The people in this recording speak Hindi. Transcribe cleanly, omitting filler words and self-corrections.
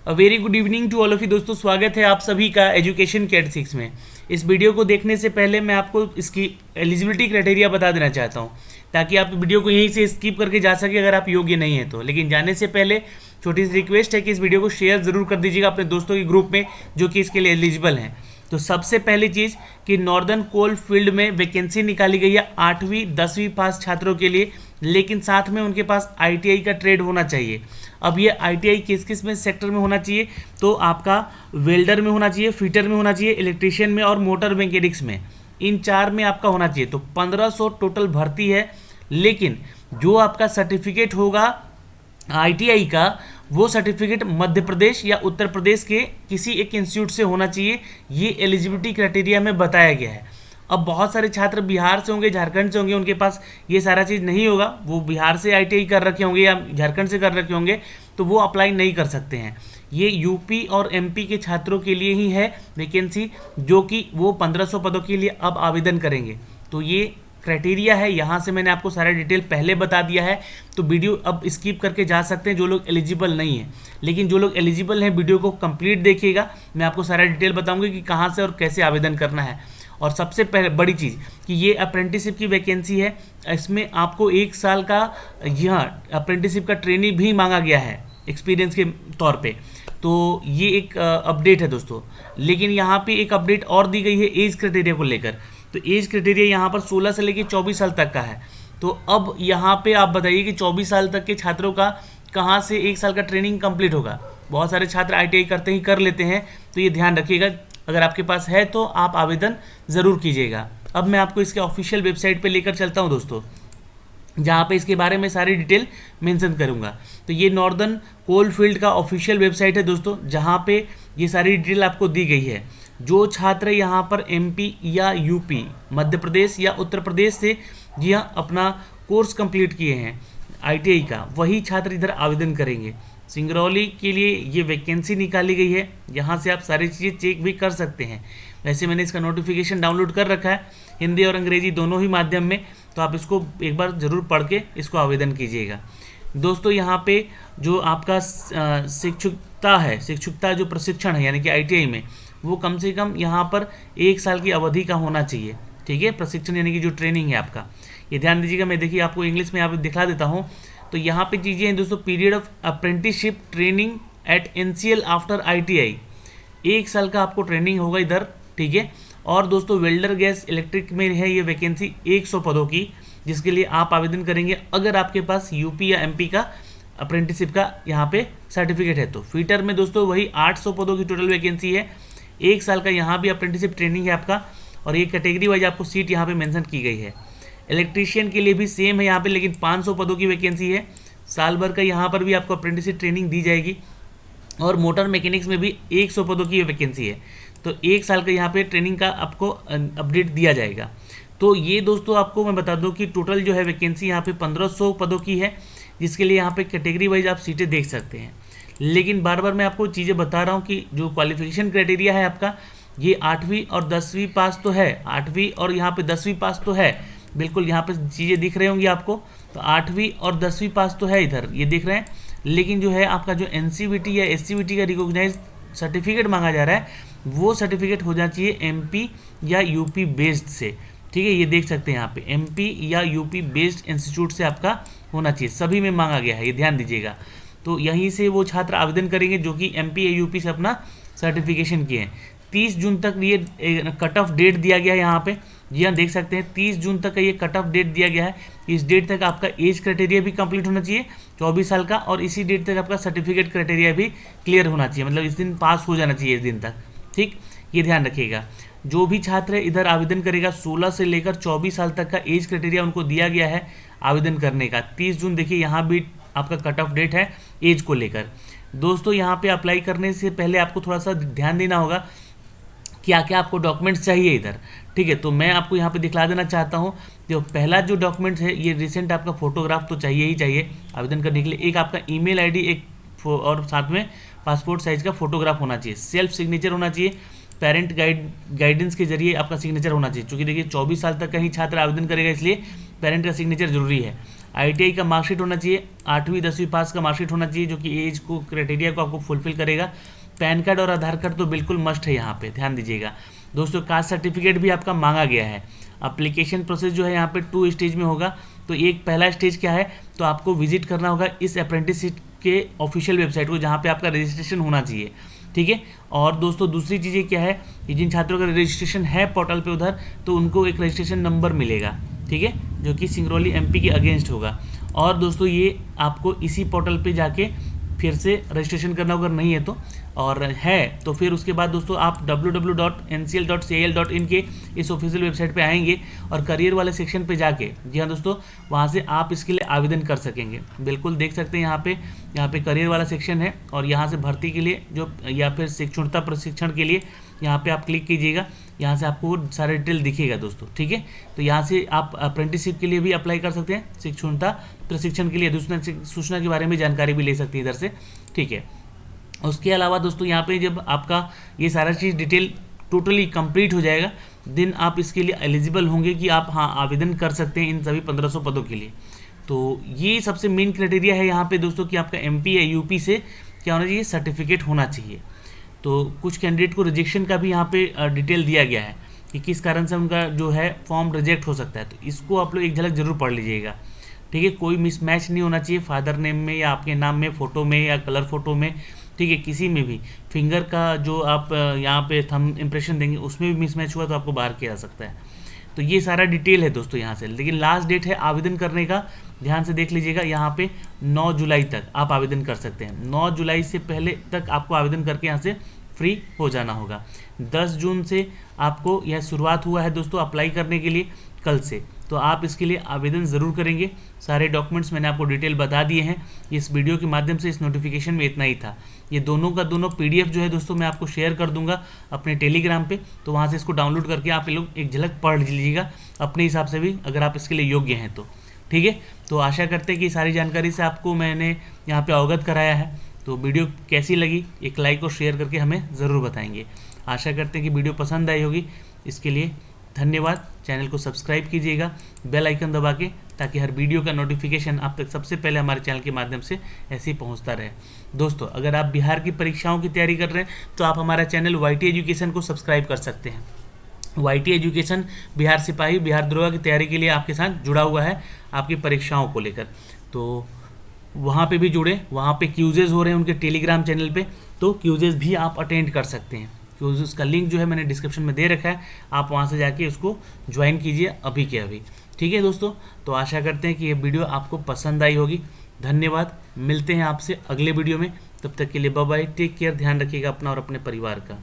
Very good evening to all of you दोस्तों, स्वागत है आप सभी का एजुकेशन कैट 6 में। इस वीडियो को देखने से पहले मैं आपको इसकी एलिजिबिलिटी क्राइटेरिया बता देना चाहता हूं, ताकि आप वीडियो को यहीं से स्किप करके जा सके अगर आप योग्य नहीं है तो। लेकिन जाने से पहले छोटी सी रिक्वेस्ट है कि इस वीडियो को शेयर ज़रूर कर दीजिएगा अपने दोस्तों के ग्रुप में जो कि इसके लिए एलिजिबल हैं। तो सबसे पहली चीज़ कि नॉर्दर्न कोल फील्ड में वैकेंसी निकाली गई है 8वीं 10वीं पास छात्रों के लिए, लेकिन साथ में उनके पास आईटीआई का ट्रेड होना चाहिए। अब ये आईटीआई किस किस में सेक्टर में होना चाहिए, तो आपका वेल्डर में होना चाहिए, फिटर में होना चाहिए, इलेक्ट्रीशियन में और मोटर मैकेनिक्स में, इन 4 में आपका होना चाहिए। तो 1500 टोटल भर्ती है, लेकिन जो आपका सर्टिफिकेट होगा आईटीआई का, वो सर्टिफिकेट मध्य प्रदेश या उत्तर प्रदेश के किसी एक इंस्टीट्यूट से होना चाहिए। ये एलिजिबिलिटी क्राइटेरिया में बताया गया है। अब बहुत सारे छात्र बिहार से होंगे, झारखंड से होंगे, उनके पास ये सारा चीज़ नहीं होगा, वो बिहार से आईटीआई कर रखे होंगे या झारखंड से कर रखे होंगे, तो वो अप्लाई नहीं कर सकते हैं। ये यूपी और एमपी के छात्रों के लिए ही है वैकेंसी, जो कि वो 1500 पदों के लिए अब आवेदन करेंगे। तो ये क्राइटेरिया है, यहाँ से मैंने आपको सारा डिटेल पहले बता दिया है, तो वीडियो अब स्किप करके जा सकते हैं जो लोग एलिजिबल नहीं हैं। लेकिन जो लोग एलिजिबल हैं वीडियो को कंप्लीट देखिएगा, मैं आपको सारा डिटेल बताऊंगा कि कहाँ से और कैसे आवेदन करना है। और सबसे पहले बड़ी चीज़ कि ये अप्रेंटिसशिप की वैकेंसी है, इसमें आपको 1 साल का यहाँ अप्रेंटिसशिप का ट्रेनिंग भी मांगा गया है एक्सपीरियंस के तौर पे। तो ये एक अपडेट है दोस्तों। लेकिन यहाँ पे एक अपडेट और दी गई है एज क्राइटेरिया को लेकर। तो एज क्राइटेरिया यहाँ पर 16 से लेकर 24 साल तक का है। तो अब यहाँ पे आप बताइए कि 24 साल तक के छात्रों का कहाँ से 1 साल का ट्रेनिंग कंप्लीट होगा। बहुत सारे छात्र आईटीआई करते ही कर लेते हैं, तो ये ध्यान रखिएगा। अगर आपके पास है तो आप आवेदन ज़रूर कीजिएगा। अब मैं आपको इसके ऑफिशियल वेबसाइट पे लेकर चलता हूँ दोस्तों, जहाँ पे इसके बारे में सारी डिटेल मेंशन करूँगा। तो ये नॉर्दर्न कोल फील्ड का ऑफिशियल वेबसाइट है दोस्तों, जहाँ पे ये सारी डिटेल आपको दी गई है। जो छात्र यहाँ पर एमपी या यूपी, मध्य प्रदेश या उत्तर प्रदेश से जी हाँ अपना कोर्स कंप्लीट किए हैं आईटीआई का, वही छात्र इधर आवेदन करेंगे। सिंगरौली के लिए ये वैकेंसी निकाली गई है, यहाँ से आप सारी चीज़ें चेक भी कर सकते हैं। वैसे मैंने इसका नोटिफिकेशन डाउनलोड कर रखा है हिंदी और अंग्रेजी दोनों ही माध्यम में, तो आप इसको एक बार ज़रूर पढ़ के इसको आवेदन कीजिएगा दोस्तों। यहाँ पे जो आपका शिक्षुकता जो प्रशिक्षण है यानी कि आईटीआई में, वो कम से कम यहाँ पर 1 साल की अवधि का होना चाहिए। ठीक है, प्रशिक्षण यानी कि जो ट्रेनिंग है आपका, ये ध्यान दीजिएगा। मैं देखिए आपको इंग्लिश में यहाँ पे दिखा देता हूँ। तो यहाँ पे चीज़ें हैं दोस्तों, period of apprenticeship training at NCL after ITI, 1 साल का आपको ट्रेनिंग होगा इधर। ठीक है, और दोस्तों वेल्डर गैस इलेक्ट्रिक में है ये वैकेंसी 100 पदों की, जिसके लिए आप आवेदन करेंगे अगर आपके पास यूपी या एमपी का अप्रेंटिसशिप का यहाँ पे सर्टिफिकेट है। तो फिटर में दोस्तों वही 800 पदों की टोटल वैकेंसी है, 1 साल का यहाँ भी अप्रेंटिसशिप ट्रेनिंग है आपका, और ये कैटेगरी वाइज आपको सीट यहाँ पे मेंशन की गई है। इलेक्ट्रीशियन के लिए भी सेम है यहाँ पे, लेकिन 500 पदों की वैकेंसी है, साल भर का यहाँ पर भी आपको अप्रेंटिसशिप ट्रेनिंग दी जाएगी। और मोटर मैकेनिक्स में भी 100 पदों की वैकेंसी है, तो 1 साल का यहाँ पे ट्रेनिंग का आपको अपडेट दिया जाएगा। तो ये दोस्तों आपको मैं बता दूँ कि टोटल जो है वैकेंसी यहाँ पे 1500 पदों की है, जिसके लिए यहाँ पे कैटेगरी वाइज आप सीटें देख सकते हैं। लेकिन बार बार मैं आपको चीज़ें बता रहा हूँ कि जो क्वालिफिकेशन क्राइटेरिया है आपका, ये 8वीं और 10वीं पास तो है, 8वीं और यहाँ पे 10वीं पास तो है, बिल्कुल यहाँ पे चीज़ें दिख रही होंगी आपको। तो 8वीं और 10वीं पास तो है इधर, ये दिख रहे हैं। लेकिन जो है आपका जो एनसीवीटी या एससीवीटी का रिकॉग्नाइज सर्टिफिकेट मांगा जा रहा है, वो सर्टिफिकेट हो जाना चाहिए एमपी या यूपी बेस्ड से। ठीक है, ये देख सकते हैं यहाँ पे एमपी या यूपी बेस्ड इंस्टीट्यूट से आपका होना चाहिए, सभी में मांगा गया है, ये ध्यान दीजिएगा। तो यहीं से वो छात्र आवेदन करेंगे जो कि एमपी या यूपी से अपना सर्टिफिकेशन किए हैं। 30 जून तक ये कट ऑफ डेट दिया गया है यहाँ पे, जी हाँ देख सकते हैं 30 जून तक का ये कट ऑफ डेट दिया गया है। इस डेट तक आपका एज क्राइटेरिया भी कंप्लीट होना चाहिए 24 साल का, और इसी डेट तक आपका सर्टिफिकेट क्राइटेरिया भी क्लियर होना चाहिए, मतलब इस दिन पास हो जाना चाहिए इस दिन तक। ठीक, ये ध्यान रखिएगा। जो भी छात्र इधर आवेदन करेगा 16 से लेकर 24 साल तक का एज क्राइटेरिया उनको दिया गया है आवेदन करने का। 30 जून देखिए यहाँ भी आपका कट ऑफ डेट है एज को लेकर। दोस्तों यहाँ पे अप्लाई करने से पहले आपको थोड़ा सा ध्यान देना होगा क्या क्या आपको डॉक्यूमेंट्स चाहिए इधर। ठीक है, तो मैं आपको यहाँ पे दिखला देना चाहता हूँ। जो पहला जो डॉक्यूमेंट्स है, ये रिसेंट आपका फोटोग्राफ तो चाहिए ही चाहिए आवेदन करने के लिए। एक आपका ईमेल आईडी, एक और साथ में पासपोर्ट साइज का फोटोग्राफ होना चाहिए, सेल्फ सिग्नेचर होना चाहिए, पेरेंट गाइडेंस के जरिए आपका सिग्नेचर होना चाहिए। क्योंकि देखिए 24 साल तक का ही छात्र आवेदन करेगा, इसलिए पेरेंट का सिग्नेचर जरूरी है। ITI का मार्कशीट होना चाहिए, 8वीं 10वीं पास का मार्कशीट होना चाहिए जो कि एज को क्राइटेरिया को आपको फुलफिल करेगा। पैन कार्ड और आधार कार्ड तो बिल्कुल मस्ट है, यहाँ पे ध्यान दीजिएगा दोस्तों। कास्ट सर्टिफिकेट भी आपका मांगा गया है। अप्लीकेशन प्रोसेस जो है यहाँ पे 2 स्टेज में होगा। तो एक पहला स्टेज क्या है, तो आपको विजिट करना होगा इस अप्रेंटिसशिप के ऑफिशियल वेबसाइट को जहाँ पे आपका रजिस्ट्रेशन होना चाहिए, ठीक है। और दोस्तों दूसरी चीज़ें क्या है कि जिन छात्रों का रजिस्ट्रेशन है पोर्टल पे उधर, तो उनको एक रजिस्ट्रेशन नंबर मिलेगा, ठीक है, जो कि सिंगरौली MP के अगेंस्ट होगा। और दोस्तों ये आपको इसी पोर्टल पे जाके फिर से रजिस्ट्रेशन करना अगर नहीं है तो, और है तो फिर उसके बाद दोस्तों आप www.ncl.cal.in के इस ऑफिशियल वेबसाइट पे आएंगे और करियर वाले सेक्शन पे जाके, जी हाँ दोस्तों, वहाँ से आप इसके लिए आवेदन कर सकेंगे। बिल्कुल देख सकते हैं यहाँ पे करियर वाला सेक्शन है और यहाँ से भर्ती के लिए जो या फिर शिक्षणता प्रशिक्षण के लिए यहाँ पे आप क्लिक कीजिएगा। यहाँ से आपको सारे डिटेल दिखेगा दोस्तों, ठीक है। तो यहाँ से आप अप्रेंटिसशिप के लिए भी अप्लाई कर सकते हैं, शिक्षणता प्रशिक्षण के लिए दूसरा सूचना के बारे में जानकारी भी ले सकते हैं इधर से, ठीक है। उसके अलावा दोस्तों यहाँ पे जब आपका ये सारा चीज़ डिटेल टोटली कंप्लीट हो जाएगा, देन आप इसके लिए एलिजिबल होंगे कि आप हाँ आवेदन कर सकते हैं इन सभी 1500 पदों के लिए। तो ये सबसे मेन क्राइटेरिया है यहाँ पे दोस्तों कि आपका MP या UP से क्या होना चाहिए, सर्टिफिकेट होना चाहिए। तो कुछ कैंडिडेट को रिजेक्शन का भी यहाँ पे डिटेल दिया गया है कि किस कारण से उनका जो है फॉर्म रिजेक्ट हो सकता है। तो इसको आप लोग एक झलक जरूर पढ़ लीजिएगा, ठीक है। कोई मिसमैच नहीं होना चाहिए फादर नेम में या आपके नाम में, फ़ोटो में या कलर फोटो में, ठीक है, किसी में भी। फिंगर का जो आप यहाँ पे थंब इम्प्रेशन देंगे उसमें भी मिसमैच हुआ तो आपको बाहर किया जा सकता है। तो ये सारा डिटेल है दोस्तों यहाँ से। लेकिन लास्ट डेट है आवेदन करने का, ध्यान से देख लीजिएगा, यहाँ पे 9 जुलाई तक आप आवेदन कर सकते हैं। 9 जुलाई से पहले तक आपको आवेदन करके यहाँ से फ्री हो जाना होगा। 10 जून से आपको यह शुरुआत हुआ है दोस्तों अप्लाई करने के लिए, कल से। तो आप इसके लिए आवेदन ज़रूर करेंगे। सारे डॉक्यूमेंट्स मैंने आपको डिटेल बता दिए हैं इस वीडियो के माध्यम से। इस नोटिफिकेशन में इतना ही था। ये दोनों का दोनों PDF जो है दोस्तों मैं आपको शेयर कर दूंगा अपने टेलीग्राम पे, तो वहाँ से इसको डाउनलोड करके आप लोग एक झलक पढ़ लीजिएगा अपने हिसाब से भी, अगर आप इसके लिए योग्य हैं तो, ठीक है। तो आशा करते हैं कि सारी जानकारी से आपको मैंने यहाँ पर अवगत कराया है। तो वीडियो कैसी लगी एक लाइक और शेयर करके हमें ज़रूर बताएंगे। आशा करते हैं कि वीडियो पसंद आई होगी। इसके लिए धन्यवाद। चैनल को सब्सक्राइब कीजिएगा, बेल आइकन दबा के, ताकि हर वीडियो का नोटिफिकेशन आप तक सबसे पहले हमारे चैनल के माध्यम से ऐसे ही पहुंचता रहे। दोस्तों अगर आप बिहार की परीक्षाओं की तैयारी कर रहे हैं तो आप हमारा चैनल YT एजुकेशन को सब्सक्राइब कर सकते हैं। YT एजुकेशन बिहार सिपाही, बिहार दरोगा की तैयारी के लिए आपके साथ जुड़ा हुआ है आपकी परीक्षाओं को लेकर। तो वहाँ पे भी जुड़े, वहाँ पे क्यूजेज हो रहे हैं उनके टेलीग्राम चैनल पे, तो क्यूजेज भी आप अटेंड कर सकते हैं। क्यूजेज का लिंक जो है मैंने डिस्क्रिप्शन में दे रखा है, आप वहाँ से जाके उसको ज्वाइन कीजिए अभी के अभी, ठीक है दोस्तों। तो आशा करते हैं कि ये वीडियो आपको पसंद आई होगी। धन्यवाद, मिलते हैं आपसे अगले वीडियो में। तब तक के लिए बाय बाय, टेक केयर, ध्यान रखिएगा अपना और अपने परिवार का।